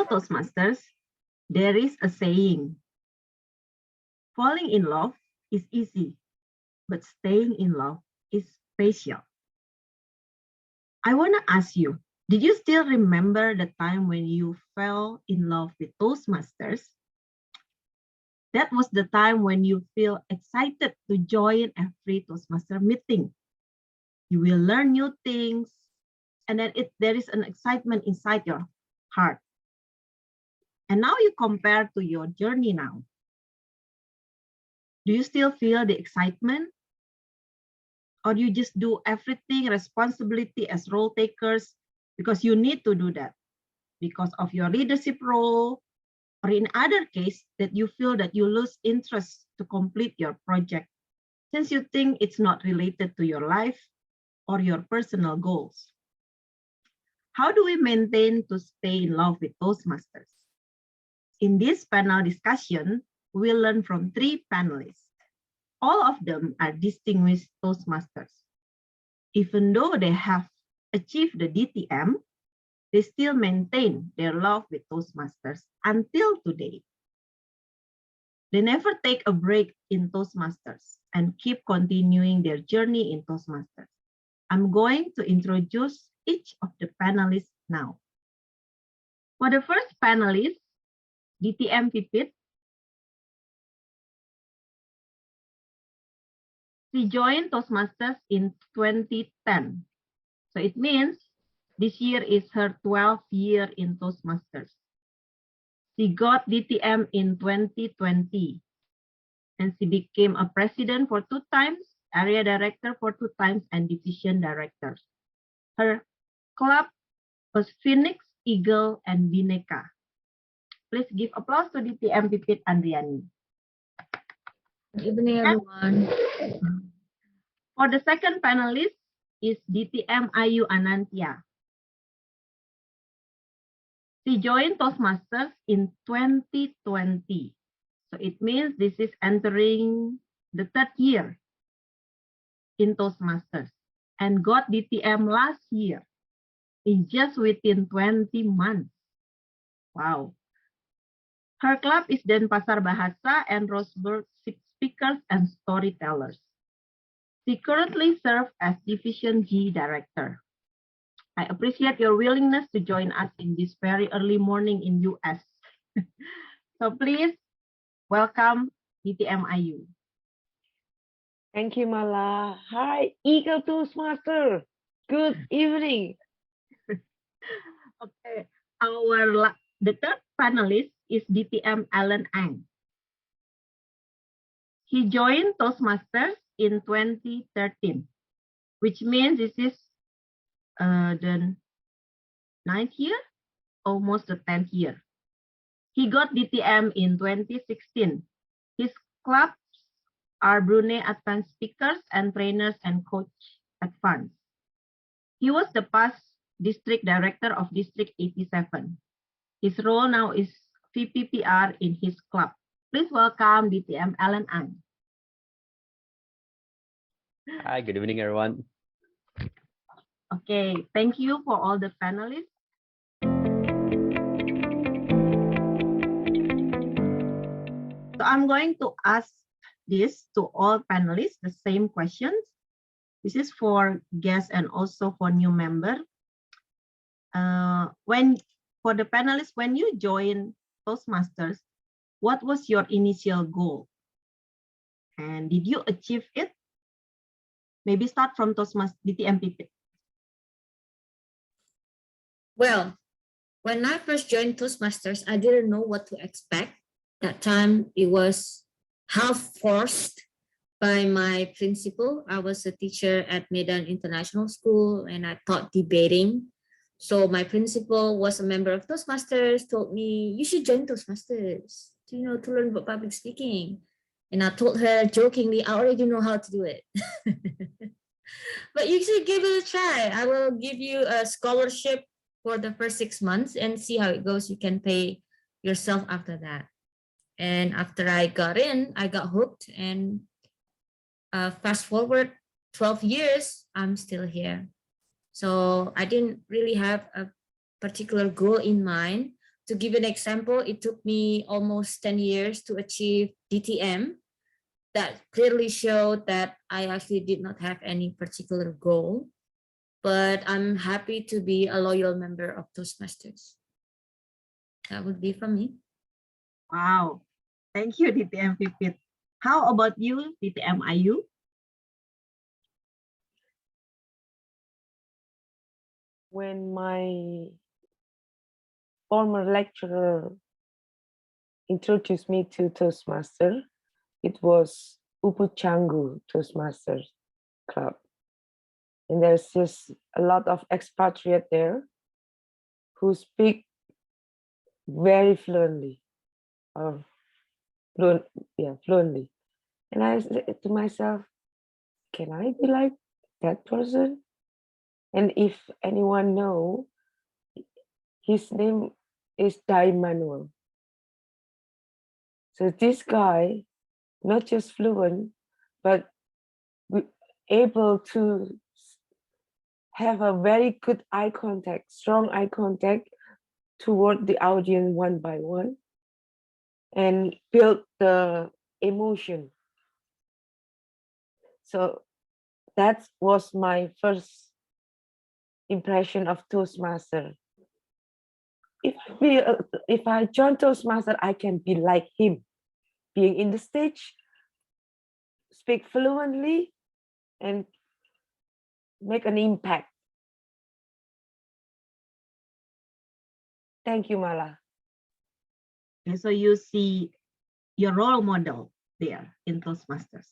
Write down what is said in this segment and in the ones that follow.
Toastmasters, there is a saying, falling in love is easy, but staying in love is special. I want to ask you, did you still remember the time when you fell in love with Toastmasters? That was the time when you feel excited to join every Toastmaster meeting. You will learn new things, and then there is an excitement inside your heart. And now you compare to your journey now. Do you still feel the excitement? Or you just do everything, responsibility as role takers, because you need to do that because of your leadership role, or in other case that you feel that you lose interest to complete your project since you think it's not related to your life or your personal goals. How do we maintain to stay in love with Toastmasters? In this panel discussion, we'll learn from 3 panelists. All of them are distinguished Toastmasters. Even though they have achieved the DTM, they still maintain their love with Toastmasters until today. They never take a break in Toastmasters and keep continuing their journey in Toastmasters. I'm going to introduce each of the panelists now. For the first panelist, DTM Pipit. She joined Toastmasters in 2010. So it means this year is her 12th year in Toastmasters. She got DTM in 2020. And she became a president for 2 times, area director for 2 times, and division director. Her club was Phoenix, Eagle, and Bineka. Please give applause to DTM Pipit Andriani. Good evening, everyone. For the second panelist is DTM Ayu Anantya. She joined Toastmasters in 2020. So it means this is entering the 3rd year in Toastmasters and got DTM last year in just within 20 months. Wow. Her club is Denpasar Bahasa and Roseburg Speakers and Storytellers. She currently serves as Division G Director. I appreciate your willingness to join us in this very early morning in US. So please welcome DTM Ayu. Thank you, Mala. Hi, Eagle Toastmaster. Good evening. Okay, the 3rd panelist is DTM Alan Ang. He joined Toastmasters in 2013, which means this is the 9th year, almost the 10th year. He got DTM in 2016. His clubs are Brunei Advanced Speakers and Trainers and Coach Advanced. He was the past district director of District 87. His role now is VPPR in his club. Please welcome DTM Alan Ang. Hi, good evening, everyone. Okay, thank you for all the panelists. So I'm going to ask this to all panelists, the same questions. This is for guests and also for new member. For the panelists, when you join Toastmasters, what was your initial goal? And did you achieve it? Maybe start from Toastmasters DTM Pipit. Well, when I first joined Toastmasters, I didn't know what to expect. That time it was half forced by my principal. I was a teacher at Medan International School and I taught debating. So my principal was a member of Toastmasters, told me, you should join Toastmasters, to learn about public speaking. And I told her jokingly, I already know how to do it. But you should give it a try. I will give you a scholarship for the first 6 months and see how it goes. You can pay yourself after that. And after I got in, I got hooked. And fast forward 12 years, I'm still here. So I didn't really have a particular goal in mind, to give an example, it took me almost 10 years to achieve DTM. That clearly showed that I actually did not have any particular goal, but I'm happy to be a loyal member of Toastmasters. That would be from me. Wow. Thank you, DTM Pipit. How about you, DTM Ayu? When my former lecturer introduced me to Toastmaster, it was Upu Canggu Toastmasters Club. And there's just a lot of expatriates there who speak very fluently. Fluently. And I said to myself, can I be like that person? And if anyone know, his name is Dai Manuel. So this guy, not just fluent, but able to have a very good eye contact, strong eye contact toward the audience one by one, and build the emotion. So that was my first impression of Toastmaster. If I join Toastmaster, I can be like him, being in the stage, speak fluently, and make an impact. Thank you, Mala. And so you see your role model there in Toastmasters.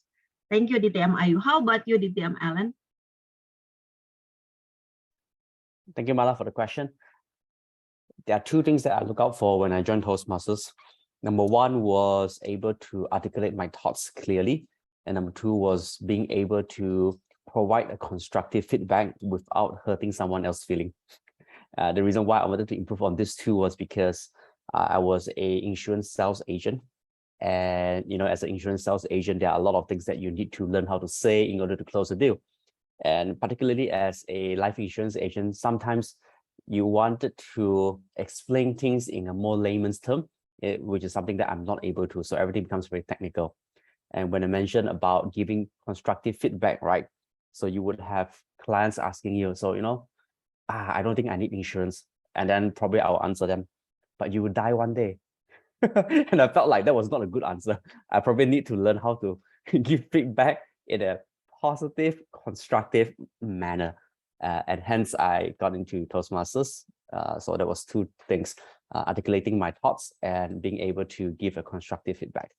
Thank you, DTM Ayu. How about you, DTM Alan? Thank you, Mala, for the question. There are two things that I look out for when I joined Toastmasters. Number one was able to articulate my thoughts clearly. And number two was being able to provide a constructive feedback without hurting someone else's feeling. The reason why I wanted to improve on this too was because I was a insurance sales agent. And, you know, as an insurance sales agent, there are a lot of things that you need to learn how to say in order to close a deal. And particularly as a life insurance agent, sometimes you wanted to explain things in a more layman's term, which is something that I'm not able to. So everything becomes very technical. And when I mentioned about giving constructive feedback, right? So you would have clients asking you, so, you know, I don't think I need insurance. And then probably I'll answer them, but you will die one day. And I felt like that was not a good answer. I probably need to learn how to give feedback in a positive, constructive manner. And hence I got into Toastmasters. So there was two things, articulating my thoughts and being able to give a constructive feedback.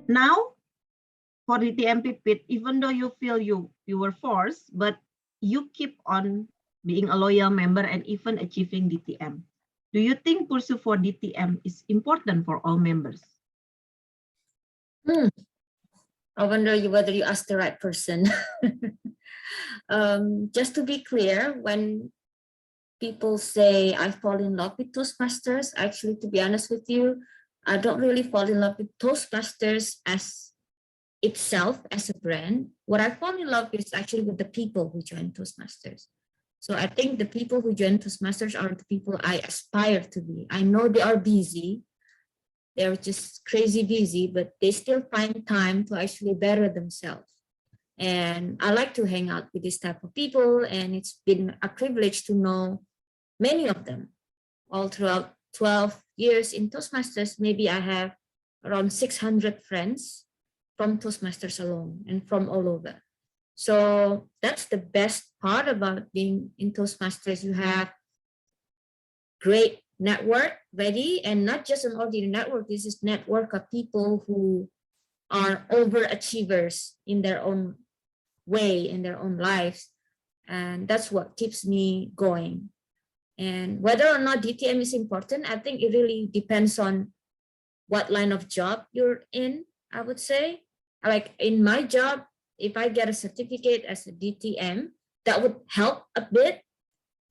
Now, for DTM Pipit, even though you feel you were forced, but you keep on being a loyal member and even achieving DTM. Do you think pursuit for DTM is important for all members? I wonder whether you asked the right person. Just to be clear, when people say I fall in love with Toastmasters, actually, to be honest with you, I don't really fall in love with Toastmasters as itself, as a brand. What I fall in love with is actually with the people who join Toastmasters. So I think the people who join Toastmasters are the people I aspire to be. I know they are busy. They're just crazy busy, but they still find time to actually better themselves. And I like to hang out with this type of people, and it's been a privilege to know many of them. All throughout 12 years in Toastmasters, maybe I have around 600 friends from Toastmasters alone and from all over. So that's the best part about being in Toastmasters. You have great network ready, and not just an ordinary network. This is network of people who are overachievers in their own way, in their own lives. And that's what keeps me going. And whether or not DTM is important, I think it really depends on what line of job you're in, I would say. Like in my job, if I get a certificate as a DTM, that would help a bit,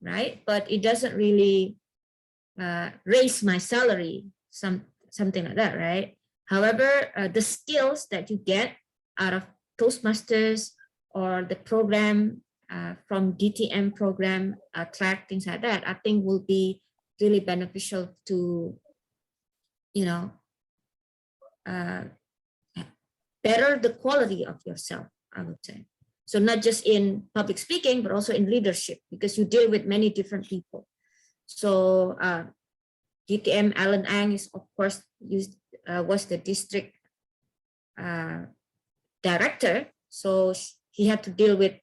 right? But it doesn't really raise my salary, something like that, right? However, the skills that you get out of Toastmasters or the program from DTM program track, things like that, I think will be really beneficial to, you know, better the quality of yourself, I would say. So not just in public speaking, but also in leadership, because you deal with many different people. So DTM Alan Ang is, of course, was the district director. So he had to deal with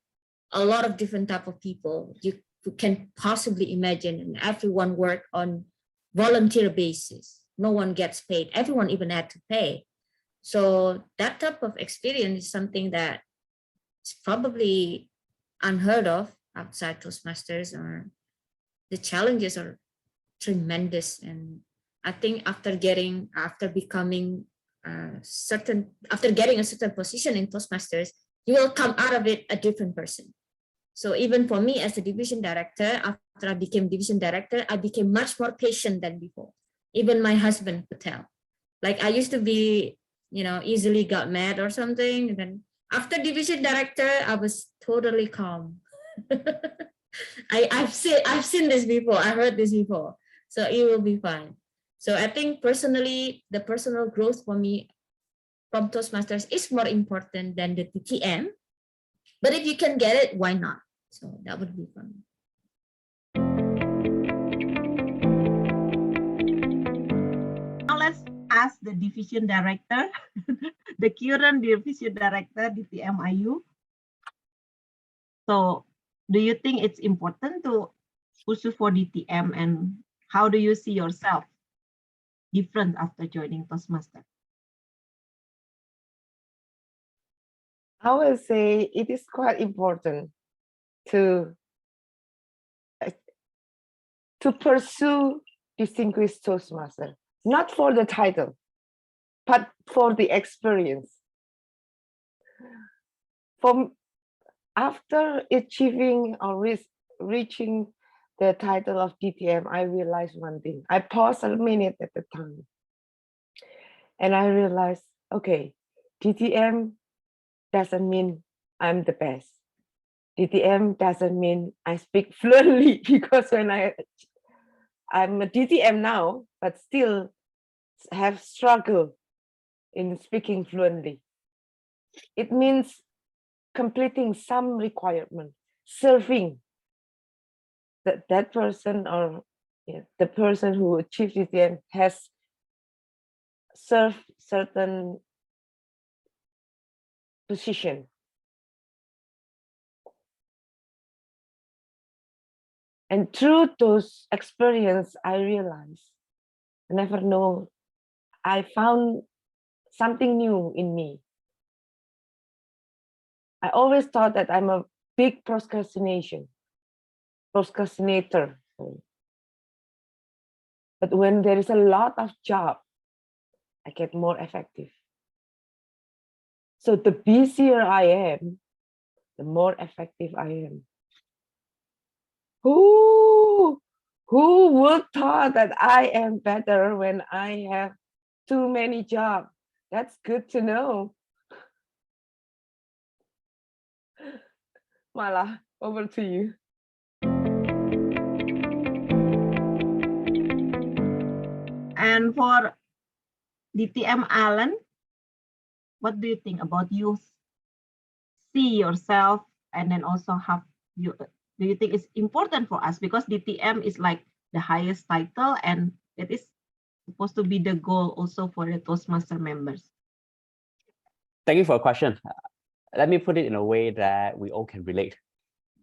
a lot of different type of people you can possibly imagine, and everyone worked on volunteer basis. No one gets paid. Everyone even had to pay. So that type of experience is something that is probably unheard of outside Toastmasters, or the challenges are tremendous. And I think after getting a certain position in Toastmasters, you will come out of it a different person. So even for me as a division director, after I became division director, I became much more patient than before. Even my husband could tell. Like I used to be, you know, easily got mad or something. And then after division director, I was totally calm. I've seen this before. I heard this before. So it will be fine. So I think personally, the personal growth for me from Toastmasters is more important than the TTM. But if you can get it, why not? So that would be fun. Now let's ask the division director, the current division director, DTMIU. So do you think it's important to pursue for DTM, and how do you see yourself different after joining Toastmasters? I will say it is quite important to pursue distinguished Toastmaster, not for the title, but for the experience. After achieving or reaching the title of DTM, I realized one thing. I paused a minute at the time, and I realized, okay, DTM doesn't mean I'm the best. DTM doesn't mean I speak fluently, because when I'm a DTM now, but still have struggled in speaking fluently. It means completing some requirement, serving that person, or the person who achieved DTM has served certain position. And through those experiences, I realized, I never know, I found something new in me. I always thought that I'm a big procrastinator. But when there is a lot of job, I get more effective. So the busier I am, the more effective I am. Who would thought that I am better when I have too many jobs? That's good to know. Mala, over to you. And for DTM Alan, what do you think about you see yourself, and then also have you, do you think it's important for us, because DTM is like the highest title, and it is supposed to be the goal also for the Toastmaster members? Thank you for a question. Let me put it in a way that we all can relate.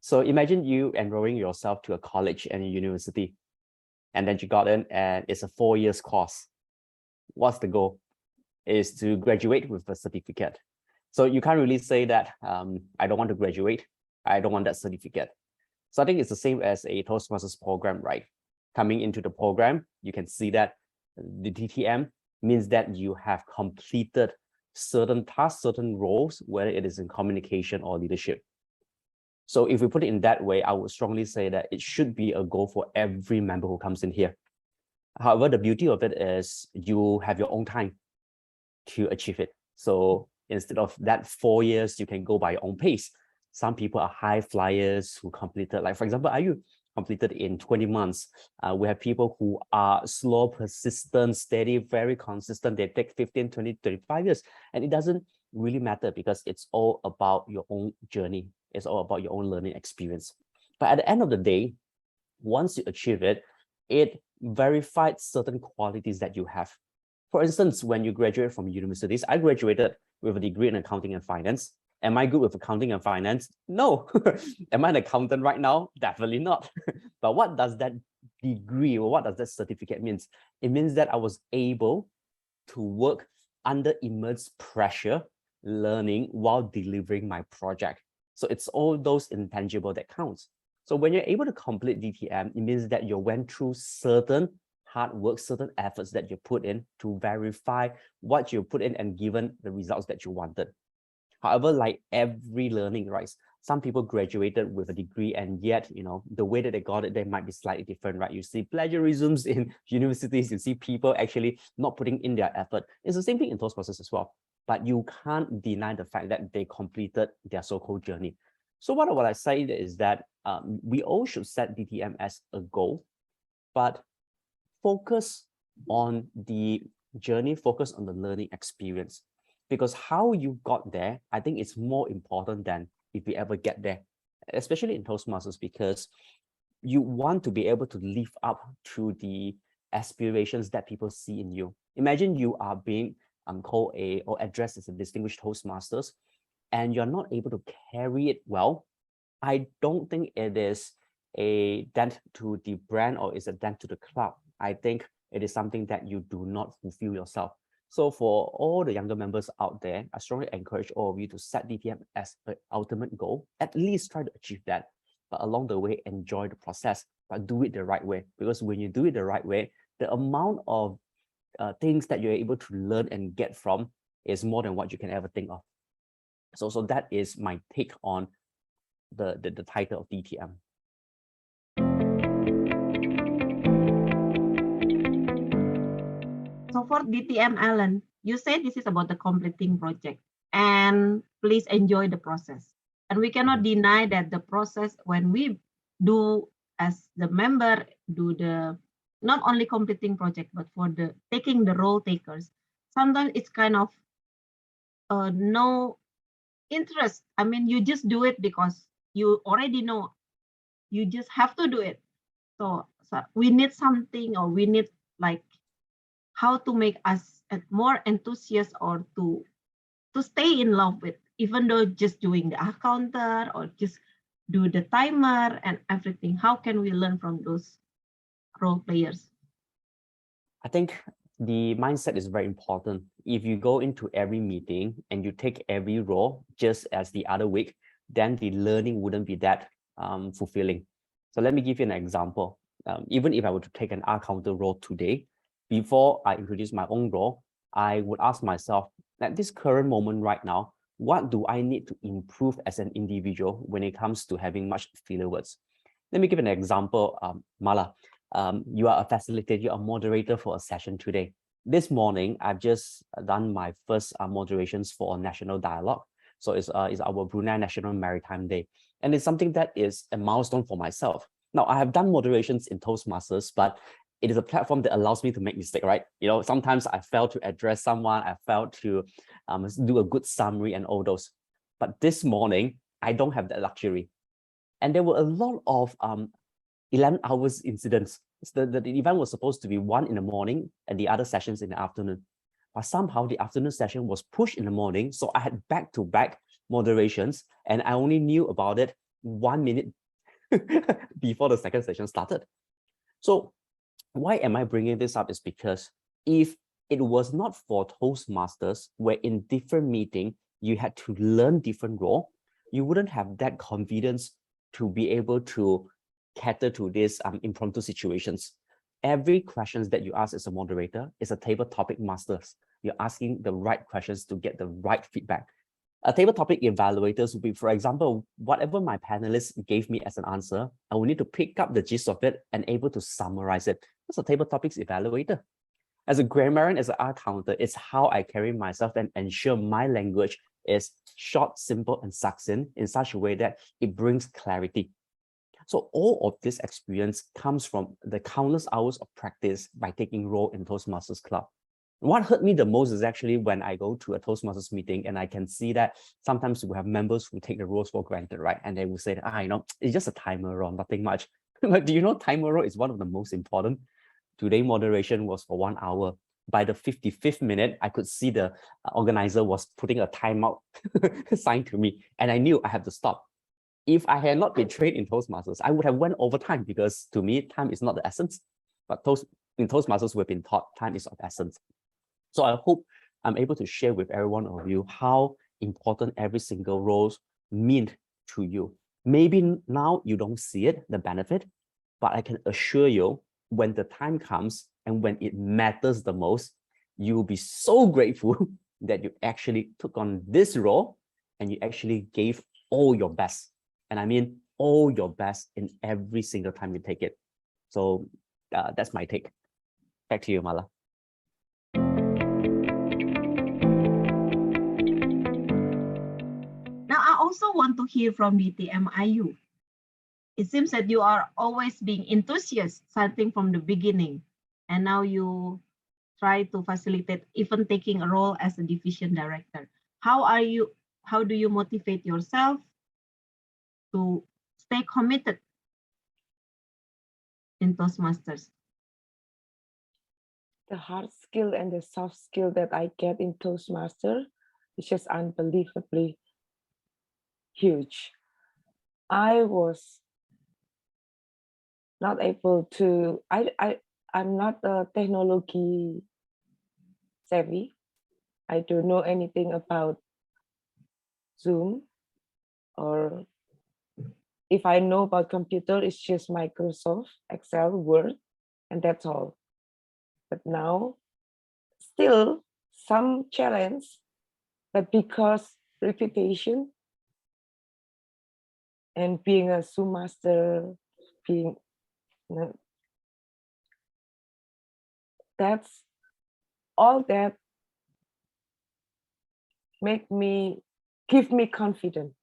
So imagine you enrolling yourself to a college and a university, and then you got in and it's a 4 years course. What's the goal? Is to graduate with a certificate. So you can't really say that I don't want to graduate, I don't want that certificate. So I think it's the same as a Toastmasters program, right? Coming into the program, you can see that the DTM means that you have completed certain tasks, certain roles, whether it is in communication or leadership. So if we put it in that way, I would strongly say that it should be a goal for every member who comes in here. However, the beauty of it is you have your own time to achieve it. So instead of that 4 years, you can go by your own pace. Some people are high flyers who completed, like for example, are you completed in 20 months? We have people who are slow, persistent, steady, very consistent. They take 15, 20, 35 years. And it doesn't really matter because it's all about your own journey. It's all about your own learning experience. But at the end of the day, once you achieve it, it verified certain qualities that you have. For instance, when you graduate from universities, I graduated with a degree in accounting and finance. Am I good with accounting and finance? No. Am I an accountant right now? Definitely not. But what does that degree or what does that certificate mean? It means that I was able to work under immense pressure, learning while delivering my project. So it's all those intangible that counts. So when you're able to complete DTM, it means that you went through certain hard work, certain efforts that you put in to verify what you put in and given the results that you wanted. However, like every learning, right? Some people graduated with a degree and yet, the way that they got it, they might be slightly different, right? You see plagiarisms in universities, you see people actually not putting in their effort. It's the same thing in Toastmasters as well. But you can't deny the fact that they completed their so-called journey. So what I say is that we all should set DTM as a goal, but focus on the journey, focus on the learning experience. Because how you got there, I think it's more important than if you ever get there, especially in Toastmasters, because you want to be able to live up to the aspirations that people see in you. Imagine you are being called or addressed as a distinguished Toastmasters, and you're not able to carry it well. I don't think it is a dent to the brand or is a dent to the club. I think it is something that you do not fulfill yourself. So for all the younger members out there, I strongly encourage all of you to set DTM as an ultimate goal. At least try to achieve that. But along the way, enjoy the process, but do it the right way. Because when you do it the right way, the amount of things that you're able to learn and get from is more than what you can ever think of. So that is my take on the title of DTM. So for DTM, Alan, you said this is about the completing project, and please enjoy the process. And we cannot deny that the process, when we do as the member, do the not only completing project, but for the taking the role takers, sometimes it's kind of no interest. I mean, you just do it because you already know, you just have to do it. So we need something, or we need like how to make us more enthusiastic or to stay in love with, even though just doing the counter or just do the timer and everything. How can we learn from those role players? I think the mindset is very important. If you go into every meeting and you take every role just as the other week, then the learning wouldn't be that fulfilling. So let me give you an example. Even if I were to take an counter role today, before I introduce my own role, I would ask myself, at this current moment right now, what do I need to improve as an individual when it comes to having much filler words? Let me give an example, Mala. You are a facilitator, you're a moderator for a session today. This morning, I've just done my first moderations for a national dialogue. So it's our Brunei National Maritime Day. And it's something that is a milestone for myself. Now, I have done moderations in Toastmasters, but it is a platform that allows me to make mistakes, right? Sometimes I fail to address someone, I fail to do a good summary and all those. But this morning, I don't have that luxury. And there were a lot of 11 hours incidents. The event was supposed to be 1 in the morning and the other sessions in the afternoon. But somehow the afternoon session was pushed in the morning. So I had back-to-back moderations and I only knew about it 1 minute before the second session started. So why am I bringing this up is because if it was not for Toastmasters, where in different meeting, you had to learn different role, you wouldn't have that confidence to be able to cater to these impromptu situations. Every questions that you ask as a moderator is a table topic masters. You're asking the right questions to get the right feedback. A table topic evaluators would be, for example, whatever my panelists gave me as an answer, I will need to pick up the gist of it and able to summarize it. That's a table topics evaluator. As a grammarian, as an art counter, it's how I carry myself and ensure my language is short, simple, and succinct in such a way that it brings clarity. So all of this experience comes from the countless hours of practice by taking role in Toastmasters Club. What hurt me the most is actually when I go to a Toastmasters meeting and I can see that sometimes we have members who take the roles for granted, right? And they will say, it's just a timer role, nothing much. But do you know timer role is one of the most important? Today moderation was for 1 hour. By the 55th minute, I could see the organizer was putting a timeout sign to me, and I knew I had to stop. If I had not been trained in Toastmasters, I would have went over time, because to me, time is not the essence. But in Toastmasters, we've been taught time is of essence. So I hope I'm able to share with every one of you how important every single role mean to you. Maybe now you don't see it, the benefit, but I can assure you, when the time comes and when it matters the most, you will be so grateful that you actually took on this role and you actually gave all your best. And I mean all your best in every single time you take it. So that's my take. Back to you, Mala. Now, I also want to hear from BTMIU. It seems that you are always being enthusiastic starting from the beginning, and now you try to facilitate even taking a role as a division director. How do you motivate yourself to stay committed in Toastmasters? The hard skill and the soft skill that I get in Toastmaster is just unbelievably huge. I was not able to, I'm not a technology savvy. I don't know anything about Zoom, or if I know about computer, it's just Microsoft, Excel, Word, and that's all. But now, still some challenge, but because reputation and being a Zoom master, that's all that give me confidence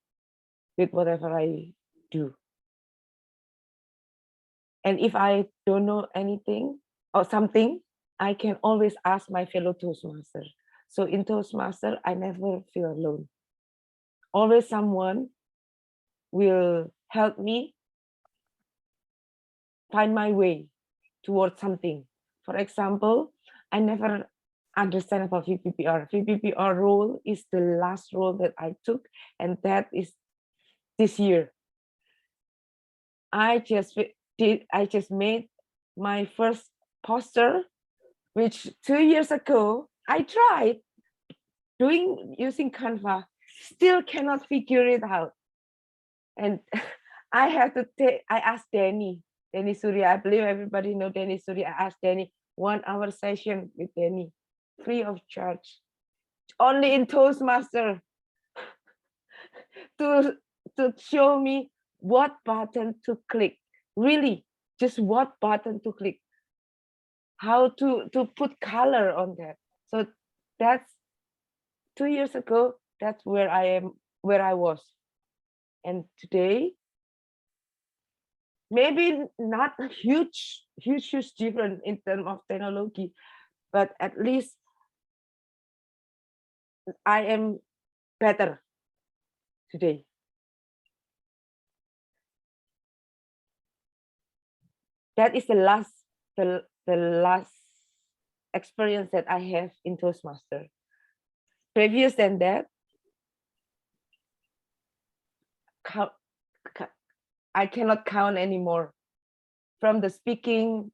with whatever I do. And if I don't know anything or something, I can always ask my fellow Toastmaster. So in Toastmaster, I never feel alone. Always someone will help me find my way towards something. For example, I never understand about VPPR. VPPR role is the last role that I took, and that is this year. I just made my first poster, which 2 years ago I tried using Canva, still cannot figure it out. And I asked Danny Surya. I believe everybody know Danny Surya. I asked Danny 1 hour session with Danny, free of charge, only in Toastmaster, to show me what button to click, really just what button to click, how to put color on that. So that's 2 years ago. That's where I was. And today, maybe not a huge difference in terms of technology, but at least I am better today. That is the last experience that I have in Toastmaster. Previous than that, I cannot count anymore. From the speaking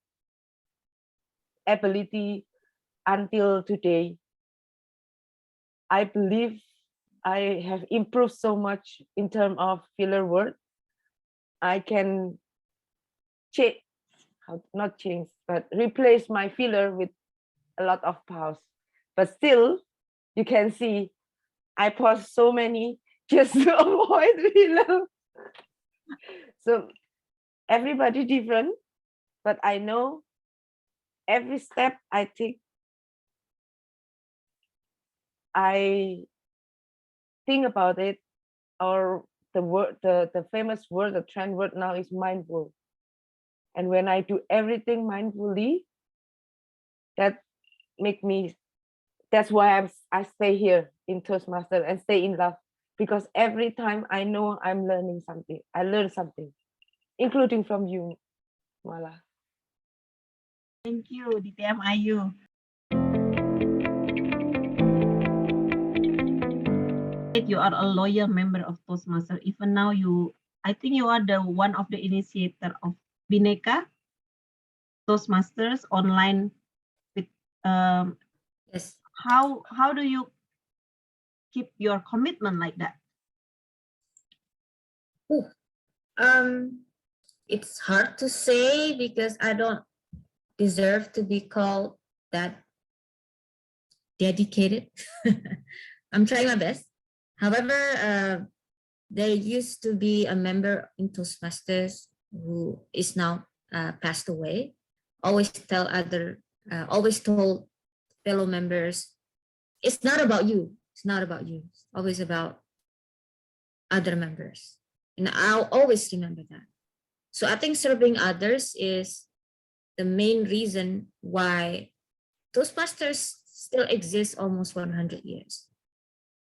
ability until today, I believe I have improved so much in terms of filler word. I can replace my filler with a lot of pause. But still, you can see I pause so many just to avoid filler. So everybody different, but I know every step I take, I think about it, or the famous word, the trend word now is mindful. And when I do everything mindfully, that make me, that's why I stay here in Toastmaster and stay in love, because every time I know I'm learning something, I learn something, including from you, Mala. Thank you, DTM IU. You are a loyal member of Toastmaster. Even now, I think you are the one of the initiator of Bineka Toastmasters online. With Yes. how do you keep your commitment like that? It's hard to say because I don't deserve to be called that dedicated. I'm trying my best. However, there used to be a member in Toastmasters who is now passed away. Always told fellow members, it's not about you. It's not about you. It's always about other members. And I'll always remember that. So I think serving others is the main reason why Toastmasters still exists almost 100 years.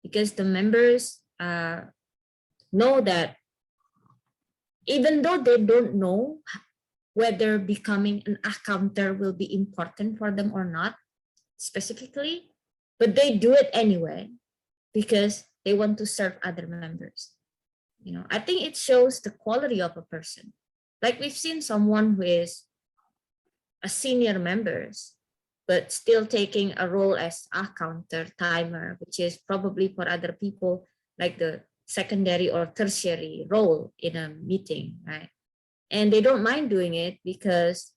Because the members know that even though they don't know whether becoming an accounter will be important for them or not specifically, but they do it anyway because they want to serve other members. You know, I think it shows the quality of a person. Like we've seen someone who is a senior members, but still taking a role as accounter, timer, which is probably for other people like the secondary or tertiary role in a meeting, right? And they don't mind doing it because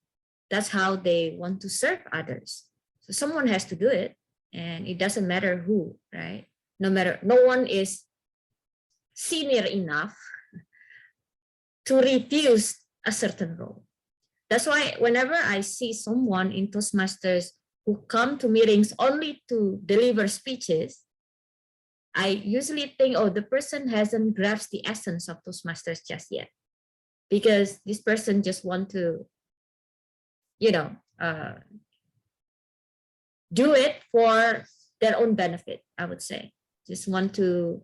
that's how they want to serve others. So someone has to do it, and it doesn't matter who, right? No one is senior enough to refuse a certain role. That's why whenever I see someone in Toastmasters who come to meetings only to deliver speeches, I usually think, oh, the person hasn't grasped the essence of Toastmasters just yet. Because this person just want to, do it for their own benefit, I would say. Just want to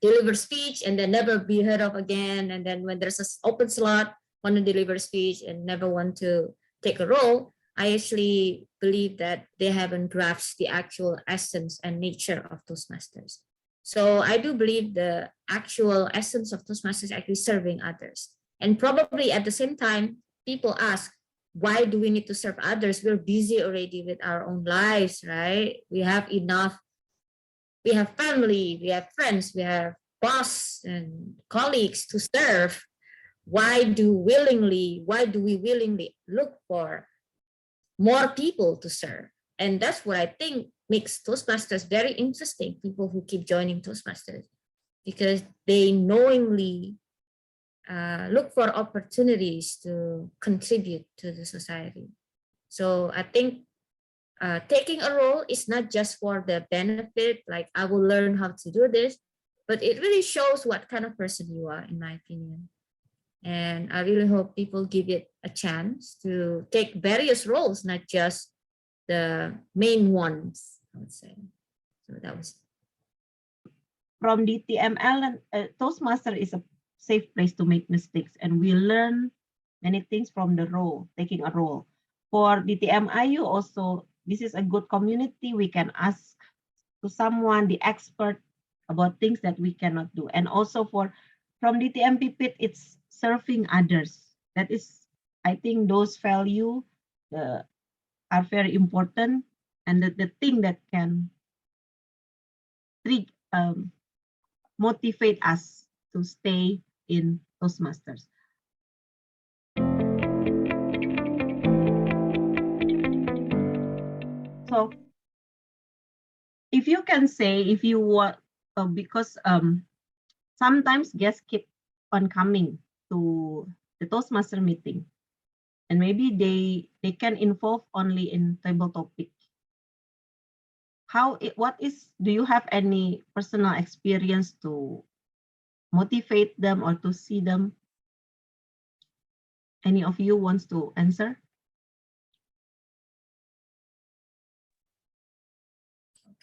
deliver speech and then never be heard of again. And then when there's an open slot, want to deliver speech and never want to take a role. I actually believe that they haven't grasped the actual essence and nature of Toastmasters. So I do believe the actual essence of Toastmasters is actually serving others. And probably at the same time, people ask, why do we need to serve others? We're busy already with our own lives, right? We have enough. We have family, we have friends, we have boss and colleagues to serve. Why do we willingly look for more people to serve? And that's what I think makes Toastmasters very interesting, people who keep joining Toastmasters, because they knowingly look for opportunities to contribute to the society. So I think taking a role is not just for the benefit, like I will learn how to do this, but it really shows what kind of person you are, in my opinion. And I really hope people give it a chance to take various roles, not just the main ones, I would say. So that was From DTML, Toastmaster is a safe place to make mistakes, and we learn many things from the role, taking a role. For DTMIU also, this is a good community. We can ask to someone, the expert, about things that we cannot do. And also from DTM Pipit, it's serving others. That is, I think those values are very important, and the thing that can motivate us to stay in Toastmasters. So if you can say, if you want, because sometimes guests keep on coming to the Toastmaster meeting, and maybe they can involve only in table topic. do you have any personal experience to motivate them or to see them? Any of you wants to answer?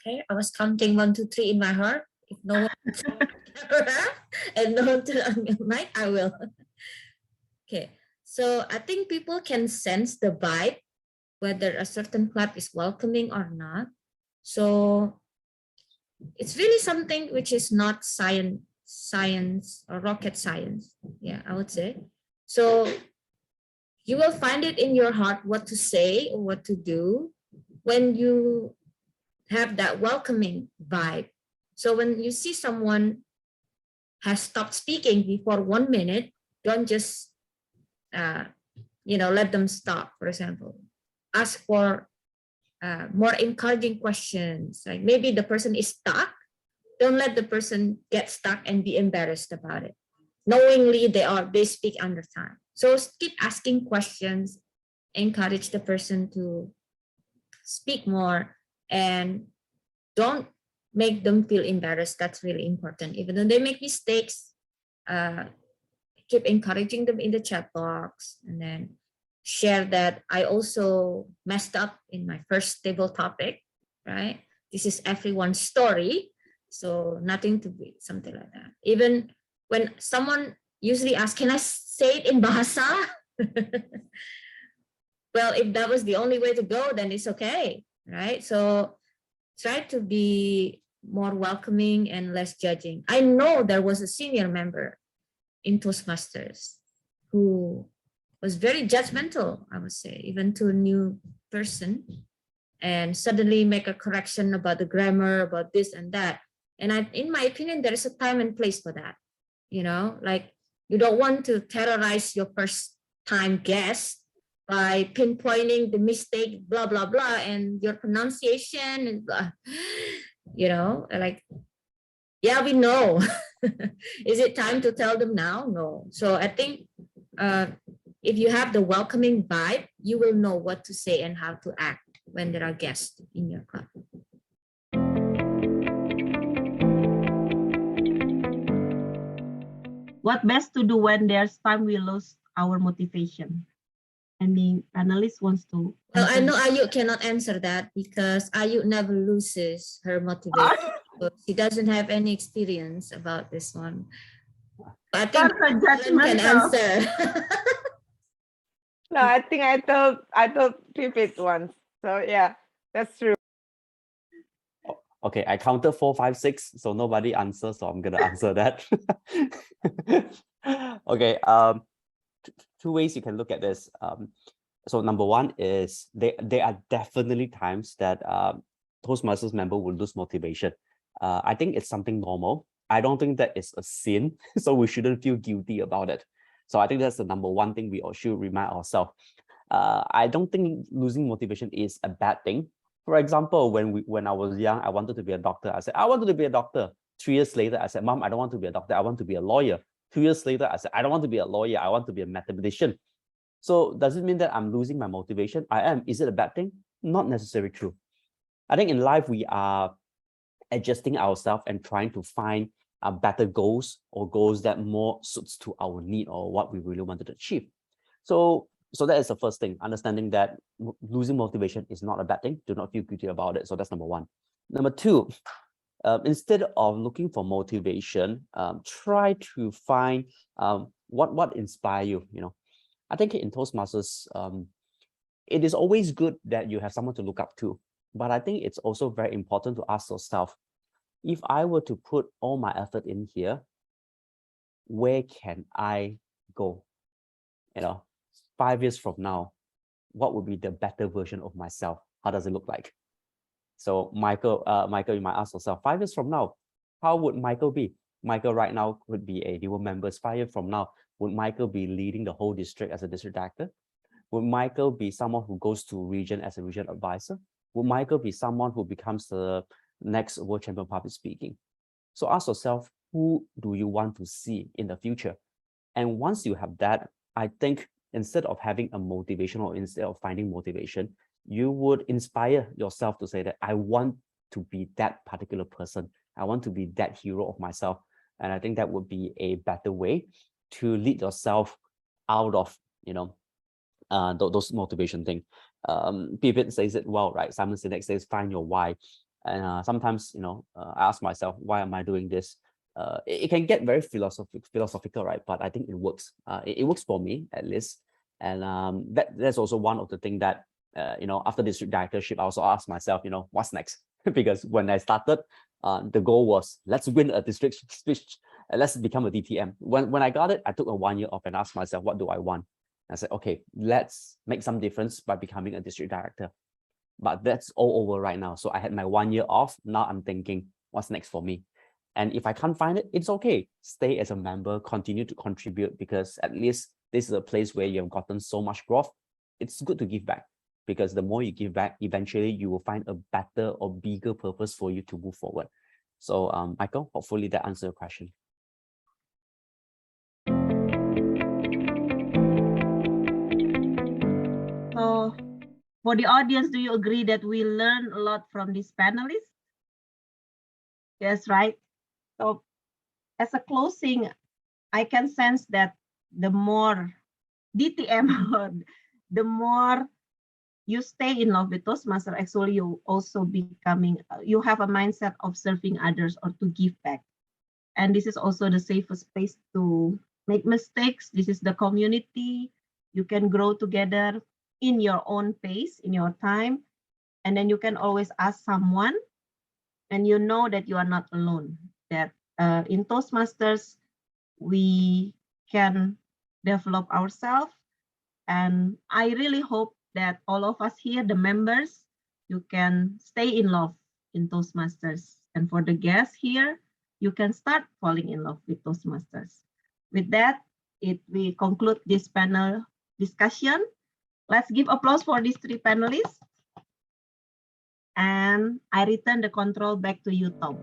Okay, I was counting 1, 2, 3 in my heart. If no one and no one turn on your mic, I will. Okay, so I think people can sense the vibe, whether a certain club is welcoming or not. So it's really something which is not science or rocket science. Yeah, I would say. So you will find it in your heart what to say or what to do when you have that welcoming vibe. So when you see someone has stopped speaking before 1 minute, don't just let them stop. For example, ask for more encouraging questions. Like maybe the person is stuck. Don't let the person get stuck and be embarrassed about it. Knowingly, they speak under time. So keep asking questions, encourage the person to speak more, and don't make them feel embarrassed. That's really important. Even though they make mistakes, keep encouraging them in the chat box, and then share that I also messed up in my first table topic, right? This is everyone's story. So nothing to be, something like that. Even when someone usually asks, can I say it in Bahasa? Well, if that was the only way to go, then it's okay, right? So try to be more welcoming and less judging. I know there was a senior member in Toastmasters who was very judgmental, I would say, even to a new person, and suddenly make a correction about the grammar, about this and that. And in my opinion, there is a time and place for that. Like you don't want to terrorize your first time guest by pinpointing the mistake, blah, blah, blah, and your pronunciation and blah, like, yeah, we know. Is it time to tell them now? No. So I think if you have the welcoming vibe, you will know what to say and how to act when there are guests in your club. What best to do when there's time we lose our motivation? Any panelist wants to? Well, I know Ayu cannot answer that because Ayu never loses her motivation. So she doesn't have any experience about this one. But I think Alan can answer. No, I think I told Pipit once. So yeah, that's true. Okay, I counted 4, 5, 6, so nobody answers, so I'm gonna answer that. Okay, two ways you can look at this. So number one is there are definitely times that Toastmasters member will lose motivation. I think it's something normal. I don't think that is a sin, so we shouldn't feel guilty about it. So I think that's the number one thing we all should remind ourselves. I don't think losing motivation is a bad thing. For example, when I was young, I wanted to be a doctor. I said, I wanted to be a doctor. 3 years later, I said, Mom, I don't want to be a doctor. I want to be a lawyer. 2 years later, I said, I don't want to be a lawyer. I want to be a mathematician. So does it mean that I'm losing my motivation? I am. Is it a bad thing? Not necessarily true. I think in life, we are adjusting ourselves and trying to find better goals or goals that more suits to our need or what we really wanted to achieve. So that is the first thing, understanding that losing motivation is not a bad thing. Do not feel guilty about it. So that's number one. Number two, instead of looking for motivation, try to find what inspires you. I think in Toastmasters, it is always good that you have someone to look up to. But I think it's also very important to ask yourself, if I were to put all my effort in here, where can I go? 5 years from now, what would be the better version of myself? How does it look like? So Michael, you might ask yourself, 5 years from now, how would Michael be? Michael right now could be a newer member. 5 years from now, would Michael be leading the whole district as a district director? Would Michael be someone who goes to region as a region advisor? Would Michael be someone who becomes the next world champion public speaking? So ask yourself, who do you want to see in the future? And once you have that, I think instead of having a motivation or instead of finding motivation, you would inspire yourself to say that I want to be that particular person. I want to be that hero of myself. And I think that would be a better way to lead yourself out of, those motivation thing. Pipit says it well, right? Simon Sinek says, find your why. And sometimes, I ask myself, why am I doing this? It can get very philosophical, right? But I think it works. It works for me, at least. And that's also one of the things that, after district directorship, I also asked myself, what's next? Because when I started, the goal was, let's win a district speech, and let's become a DTM. When I got it, I took a 1 year off and asked myself, what do I want? I said, okay, let's make some difference by becoming a district director. But that's all over right now. So I had my 1 year off. Now I'm thinking, what's next for me? And if I can't find it, it's okay. Stay as a member, continue to contribute, because at least this is a place where you have gotten so much growth. It's good to give back, because the more you give back, eventually you will find a better or bigger purpose for you to move forward. So Michael, hopefully that answers your question. So for the audience, do you agree that we learn a lot from these panelists? Yes, right? So as a closing, I can sense that the more DTM, or the more you stay in love with Toastmaster, actually you also becoming, you have a mindset of serving others or to give back. And this is also the safest place to make mistakes. This is the community. You can grow together in your own pace, in your time. And then you can always ask someone, and you know that you are not alone. That in Toastmasters, we can develop ourselves. And I really hope that all of us here, the members, you can stay in love in Toastmasters. And for the guests here, you can start falling in love with Toastmasters. With that, we conclude this panel discussion. Let's give applause for these 3 panelists. And I return the control back to you, Tom.